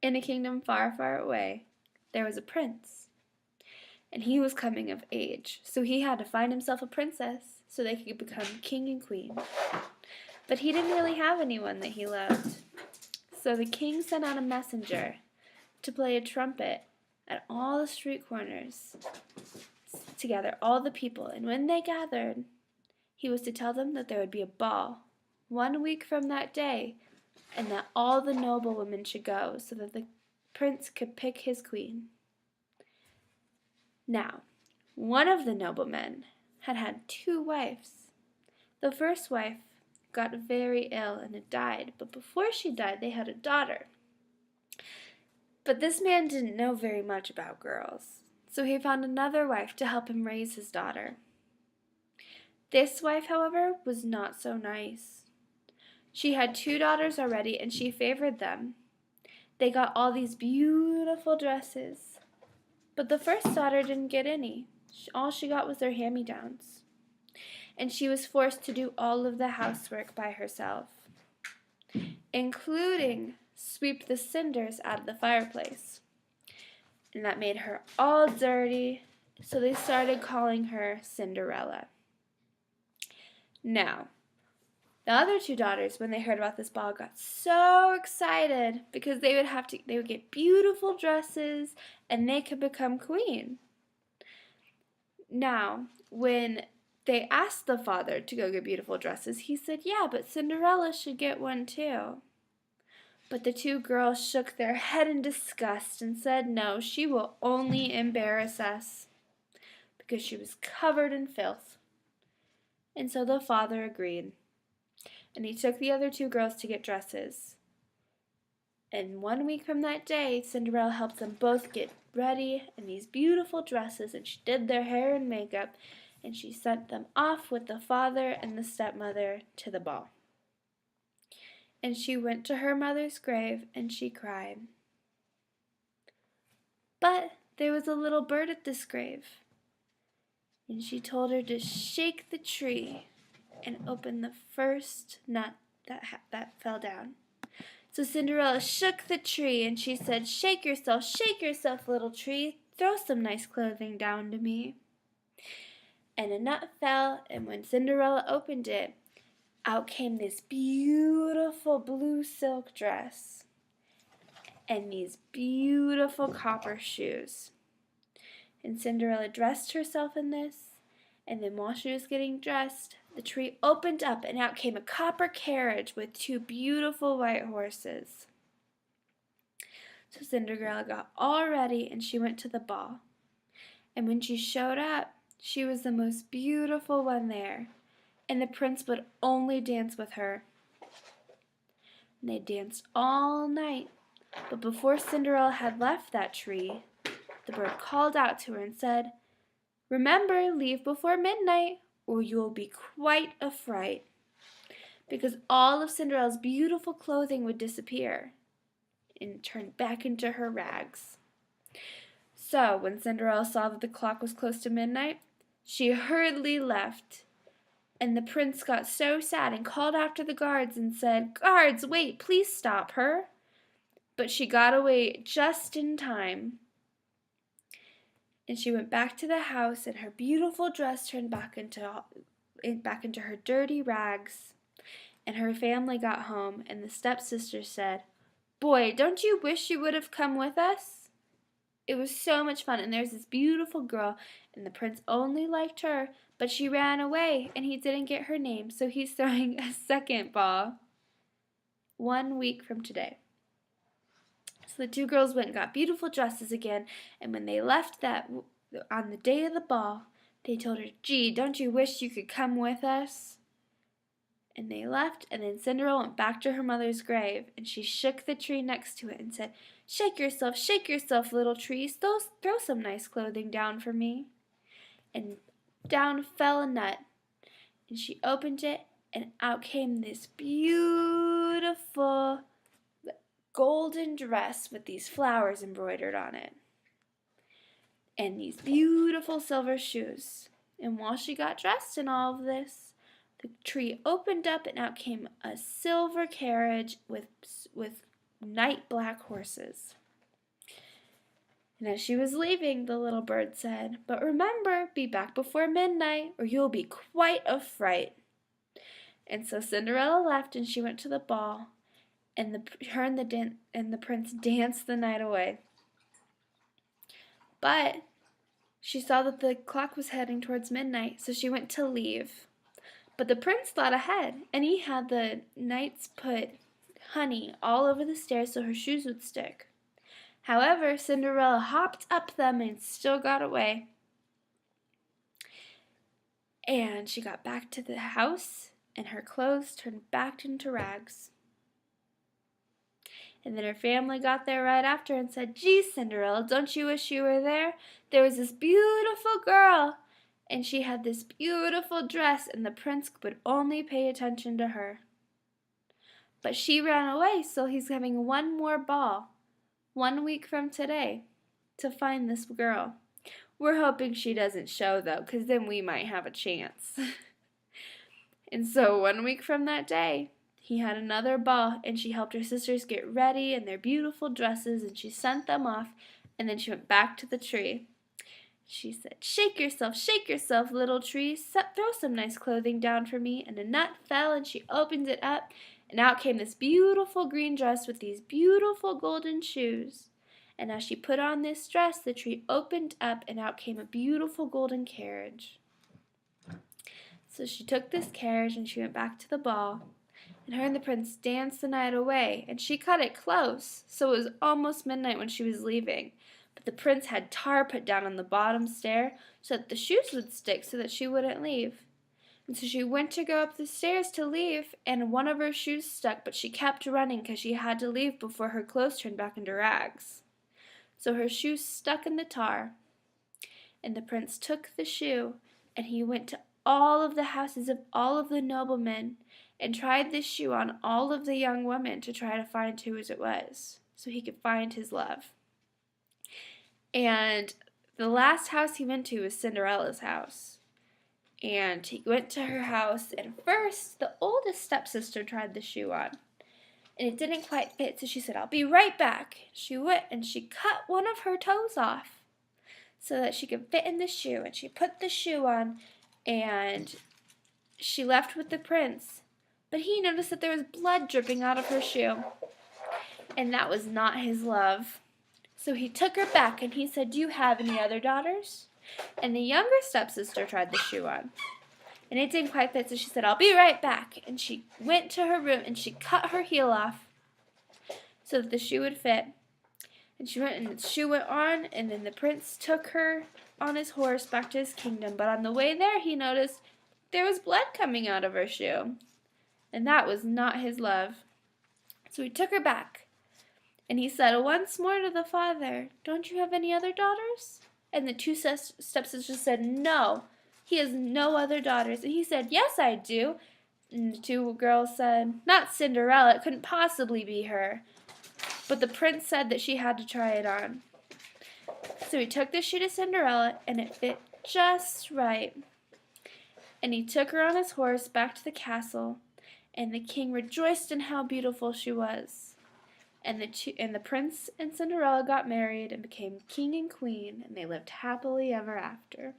In a kingdom far, far away, there was a prince, and he was coming of age, so he had to find himself a princess so they could become king and queen. But he didn't really have anyone that he loved. So the king sent out a messenger to play a trumpet at all the street corners to gather all the people, and when they gathered, he was to tell them that there would be a ball 1 week from that day, and that all the noblewomen should go so that the prince could pick his queen. Now, one of the noblemen had had 2 wives. The first wife got very ill and had died, but before she died, they had a daughter. But this man didn't know very much about girls, so he found another wife to help him raise his daughter. This wife, however, was not so nice. She had 2 daughters already, and she favored them. They got all these beautiful dresses, but the first daughter didn't get any. All she got was their hand-me-downs, and she was forced to do all of the housework by herself, including sweep the cinders out of the fireplace. And that made her all dirty, so they started calling her Cinderella. Now, the other 2 daughters, when they heard about this ball, got so excited because they would get beautiful dresses and they could become queen. Now, when they asked the father to go get beautiful dresses, he said, "Yeah, but Cinderella should get one too." But the 2 girls shook their head in disgust and said, "No, she will only embarrass us," because she was covered in filth. And so the father agreed, and he took the other 2 girls to get dresses. And 1 week from that day, Cinderella helped them both get ready in these beautiful dresses, and she did their hair and makeup, and she sent them off with the father and the stepmother to the ball. And she went to her mother's grave, and she cried. But there was a little bird at this grave, and she told her to shake the tree and open the first nut that fell down. So Cinderella shook the tree, and she said, shake yourself, little tree. Throw some nice clothing down to me." And a nut fell, and when Cinderella opened it, out came this beautiful blue silk dress and these beautiful copper shoes. And Cinderella dressed herself in this, and then while she was getting dressed, the tree opened up, and out came a copper carriage with 2 beautiful white horses. So Cinderella got all ready, and she went to the ball. And when she showed up, she was the most beautiful one there, and the prince would only dance with her. And they danced all night, but before Cinderella had left that tree, the bird called out to her and said, "Remember, leave before midnight, or you will be quite a fright," because all of Cinderella's beautiful clothing would disappear and turn back into her rags. So when Cinderella saw that the clock was close to midnight, she hurriedly left, and the prince got so sad and called after the guards and said, "Guards, wait, please stop her." But she got away just in time, and she went back to the house, and her beautiful dress turned back into her dirty rags. And her family got home, and the stepsister said, "Boy, don't you wish you would have come with us? It was so much fun, and there's this beautiful girl, and the prince only liked her, but she ran away, and he didn't get her name, so he's throwing a second ball 1 week from today." So the 2 girls went and got beautiful dresses again, and when they left on the day of the ball, they told her, "Gee, don't you wish you could come with us?" And they left, and then Cinderella went back to her mother's grave, and she shook the tree next to it and said, shake yourself, little tree. Throw some nice clothing down for me." And down fell a nut, and she opened it, and out came this beautiful golden dress with these flowers embroidered on it, and these beautiful silver shoes. And while she got dressed in all of this, the tree opened up, and out came a silver carriage with night black horses. And as she was leaving, the little bird said, "But remember, be back before midnight, or you'll be quite a fright." And so Cinderella left, and she went to the ball, and the prince danced the night away. But she saw that the clock was heading towards midnight, so she went to leave. But the prince thought ahead, and he had the knights put honey all over the stairs so her shoes would stick. However, Cinderella hopped up them and still got away. And she got back to the house, and her clothes turned back into rags. And then her family got there right after and said, "Gee, Cinderella, don't you wish you were there? There was this beautiful girl, and she had this beautiful dress, and the prince would only pay attention to her. But she ran away, so he's having one more ball, 1 week from today, to find this girl. We're hoping she doesn't show, though, because then we might have a chance." And so 1 week from that day, he had another ball, and she helped her sisters get ready in their beautiful dresses, and she sent them off, and then she went back to the tree. She said, shake yourself, little tree. Throw some nice clothing down for me." And a nut fell, and she opened it up, and out came this beautiful green dress with these beautiful golden shoes. And as she put on this dress, the tree opened up, and out came a beautiful golden carriage. So she took this carriage, and she went back to the ball. And her and the prince danced the night away, and she cut it close, so it was almost midnight when she was leaving. But the prince had tar put down on the bottom stair so that the shoes would stick so that she wouldn't leave. And so she went to go up the stairs to leave, and one of her shoes stuck, but she kept running because she had to leave before her clothes turned back into rags. So her shoe stuck in the tar. And the prince took the shoe, and he went to all of the houses of all of the noblemen and tried this shoe on all of the young women to try to find who it was, so he could find his love. And the last house he went to was Cinderella's house. And he went to her house, and first the oldest stepsister tried the shoe on. And it didn't quite fit, so she said, "I'll be right back." She went and she cut one of her toes off so that she could fit in the shoe. And she put the shoe on, and she left with the prince. But he noticed that there was blood dripping out of her shoe, and that was not his love. So he took her back, and he said, "Do you have any other daughters?" And the younger stepsister tried the shoe on, and it didn't quite fit, so she said, "I'll be right back." And she went to her room, and she cut her heel off so that the shoe would fit. And she went, and the shoe went on, and then the prince took her on his horse back to his kingdom. But on the way there, he noticed there was blood coming out of her shoe, and that was not his love. So he took her back, and he said once more to the father, "Don't you have any other daughters?" And the two stepsisters said, "No, he has no other daughters." And he said, "Yes, I do." And the two girls said, "Not Cinderella, it couldn't possibly be her." But the prince said that she had to try it on. So he took the shoe to Cinderella, and it fit just right. And he took her on his horse back to the castle, and the king rejoiced in how beautiful she was. And the prince and Cinderella got married and became king and queen, and they lived happily ever after.